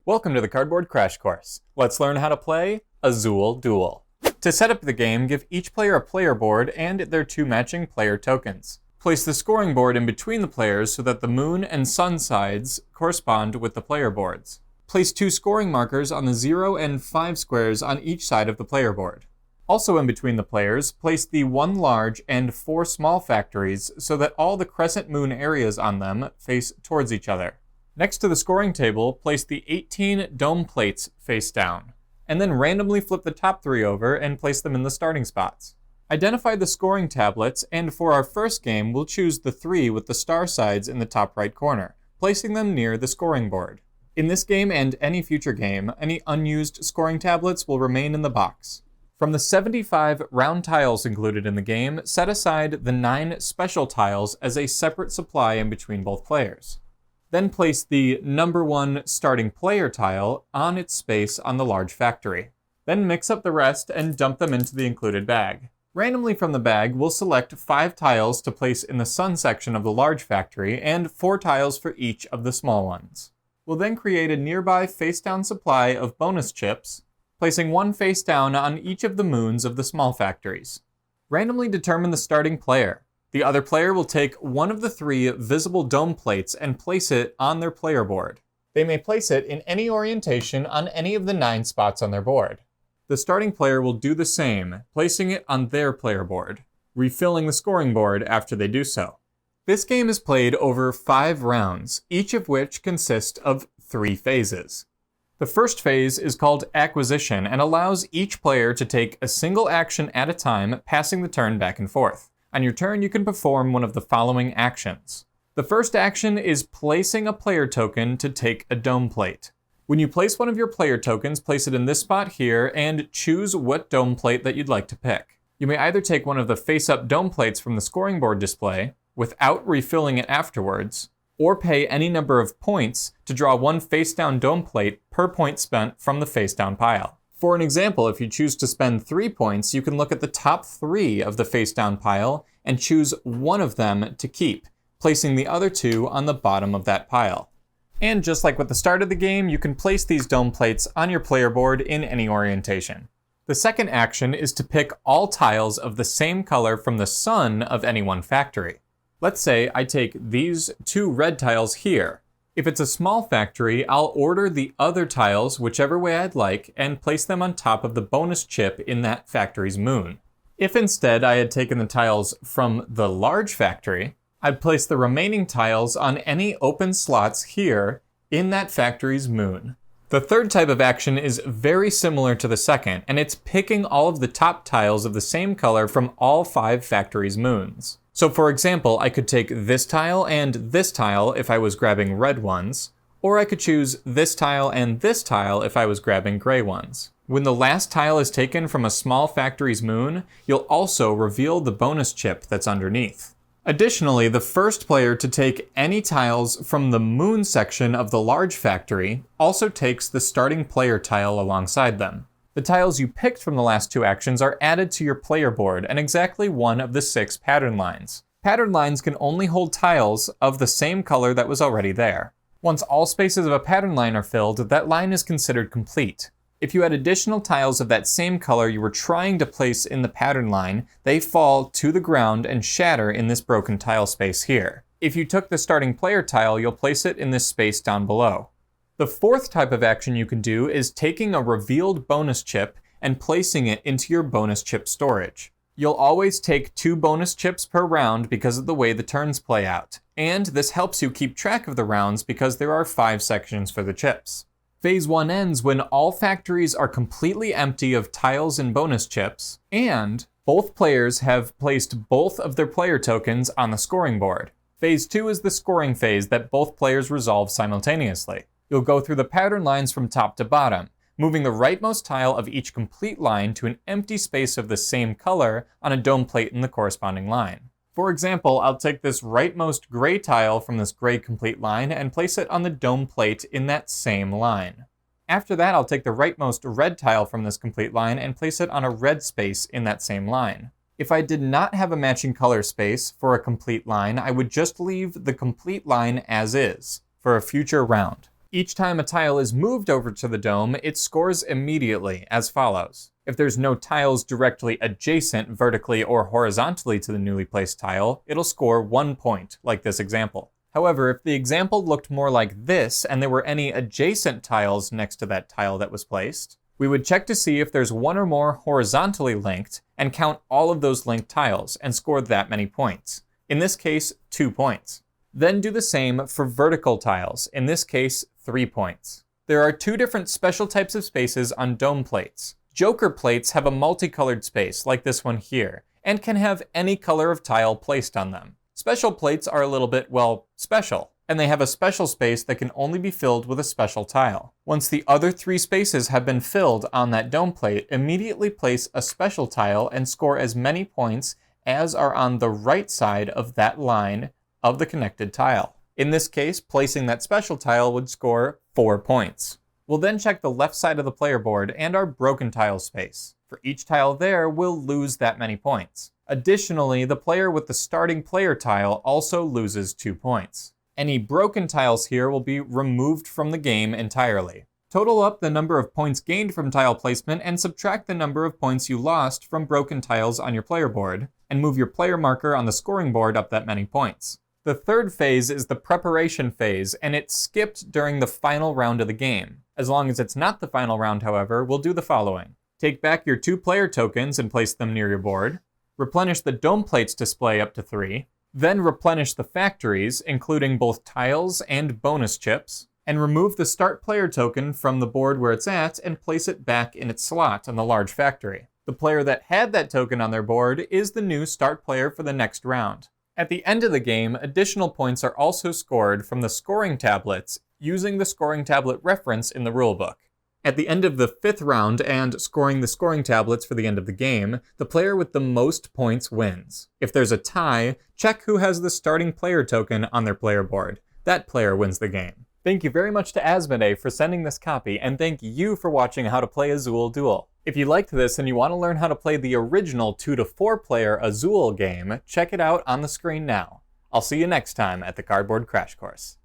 Welcome to the Cardboard Crash Course. Let's learn how to play Azul Duel. To set up the game, give each player a player board and their two matching player tokens. Place the scoring board in between the players so that the moon and sun sides correspond with the player boards. Place two scoring markers on the 0 and 5 squares on each side of the player board. Also in between the players, place the 1 large and 4 small factories so that all the crescent moon areas on them face towards each other. Next to the scoring table, place the 18 dome plates face down, and then randomly flip the top 3 over and place them in the starting spots. Identify the scoring tablets, and for our first game, we'll choose the 3 with the star sides in the top right corner, placing them near the scoring board. In this game and any future game, any unused scoring tablets will remain in the box. From the 75 round tiles included in the game, set aside the 9 special tiles as a separate supply in between both players. Then place the number 1 starting player tile on its space on the large factory. Then mix up the rest and dump them into the included bag. Randomly from the bag, we'll select 5 tiles to place in the sun section of the large factory and 4 tiles for each of the small ones. We'll then create a nearby face-down supply of bonus chips, placing 1 face down on each of the moons of the small factories. Randomly determine the starting player. The other player will take one of the 3 visible dome plates and place it on their player board. They may place it in any orientation on any of the 9 spots on their board. The starting player will do the same, placing it on their player board, refilling the scoring board after they do so. This game is played over 5 rounds, each of which consist of 3 phases. The first phase is called Acquisition and allows each player to take a single action at a time, passing the turn back and forth. On your turn, you can perform one of the following actions. The first action is placing a player token to take a dome plate. When you place one of your player tokens, place it in this spot here and choose what dome plate that you'd like to pick. You may either take one of the face-up dome plates from the scoring board display without refilling it afterwards, or pay any number of points to draw 1 face-down dome plate per point spent from the face-down pile. For an example, if you choose to spend 3 points, you can look at the top 3 of the face-down pile and choose one of them to keep, placing the other 2 on the bottom of that pile. And just like with the start of the game, you can place these dome plates on your player board in any orientation. The second action is to pick all tiles of the same color from the sun of any one factory. Let's say I take these 2 red tiles here. If it's a small factory, I'll order the other tiles whichever way I'd like and place them on top of the bonus chip in that factory's moon. If instead I had taken the tiles from the large factory, I'd place the remaining tiles on any open slots here in that factory's moon. The third type of action is very similar to the second, and it's picking all of the top tiles of the same color from all 5 factories' moons. So for example, I could take this tile and this tile if I was grabbing red ones, or I could choose this tile and this tile if I was grabbing gray ones. When the last tile is taken from a small factory's moon, you'll also reveal the bonus chip that's underneath. Additionally, the first player to take any tiles from the moon section of the large factory also takes the starting player tile alongside them. The tiles you picked from the last 2 actions are added to your player board and exactly one of the 6 pattern lines. Pattern lines can only hold tiles of the same color that was already there. Once all spaces of a pattern line are filled, that line is considered complete. If you had additional tiles of that same color you were trying to place in the pattern line, they fall to the ground and shatter in this broken tile space here. If you took the starting player tile, you'll place it in this space down below. The fourth type of action you can do is taking a revealed bonus chip and placing it into your bonus chip storage. You'll always take 2 bonus chips per round because of the way the turns play out, and this helps you keep track of the rounds because there are 5 sections for the chips. Phase 1 ends when all factories are completely empty of tiles and bonus chips, and both players have placed both of their player tokens on the scoring board. Phase 2 is the scoring phase that both players resolve simultaneously. You'll go through the pattern lines from top to bottom, moving the rightmost tile of each complete line to an empty space of the same color on a dome plate in the corresponding line. For example, I'll take this rightmost gray tile from this gray complete line and place it on the dome plate in that same line. After that, I'll take the rightmost red tile from this complete line and place it on a red space in that same line. If I did not have a matching color space for a complete line, I would just leave the complete line as is for a future round. Each time a tile is moved over to the dome, it scores immediately, as follows. If there's no tiles directly adjacent vertically or horizontally to the newly placed tile, it'll score 1 point, like this example. However, if the example looked more like this and there were any adjacent tiles next to that tile that was placed, we would check to see if there's one or more horizontally linked and count all of those linked tiles and score that many points. In this case, 2 points. Then do the same for vertical tiles, in this case, 3 points. There are 2 different special types of spaces on dome plates. Joker plates have a multicolored space, like this one here, and can have any color of tile placed on them. Special plates are a little bit, well, special, and they have a special space that can only be filled with a special tile. Once the other 3 spaces have been filled on that dome plate, immediately place a special tile and score as many points as are on the right side of that line of the connected tile. In this case, placing that special tile would score 4 points. We'll then check the left side of the player board and our broken tile space. For each tile there, we'll lose that many points. Additionally, the player with the starting player tile also loses 2 points. Any broken tiles here will be removed from the game entirely. Total up the number of points gained from tile placement and subtract the number of points you lost from broken tiles on your player board, and move your player marker on the scoring board up that many points. The third phase is the preparation phase, and it's skipped during the final round of the game. As long as it's not the final round, however, we'll do the following. Take back your 2 player tokens and place them near your board. Replenish the dome plates display up to 3. Then replenish the factories, including both tiles and bonus chips. And remove the start player token from the board where it's at and place it back in its slot in the large factory. The player that had that token on their board is the new start player for the next round. At the end of the game, additional points are also scored from the scoring tablets using the scoring tablet reference in the rulebook. At the end of the 5th round and scoring the scoring tablets for the end of the game, the player with the most points wins. If there's a tie, check who has the starting player token on their player board. That player wins the game. Thank you very much to Asmodee for sending this copy, and thank you for watching how to play Azul Duel. If you liked this and you want to learn how to play the original 2 to 4 player Azul game, check it out on the screen now. I'll see you next time at the Cardboard Crash Course.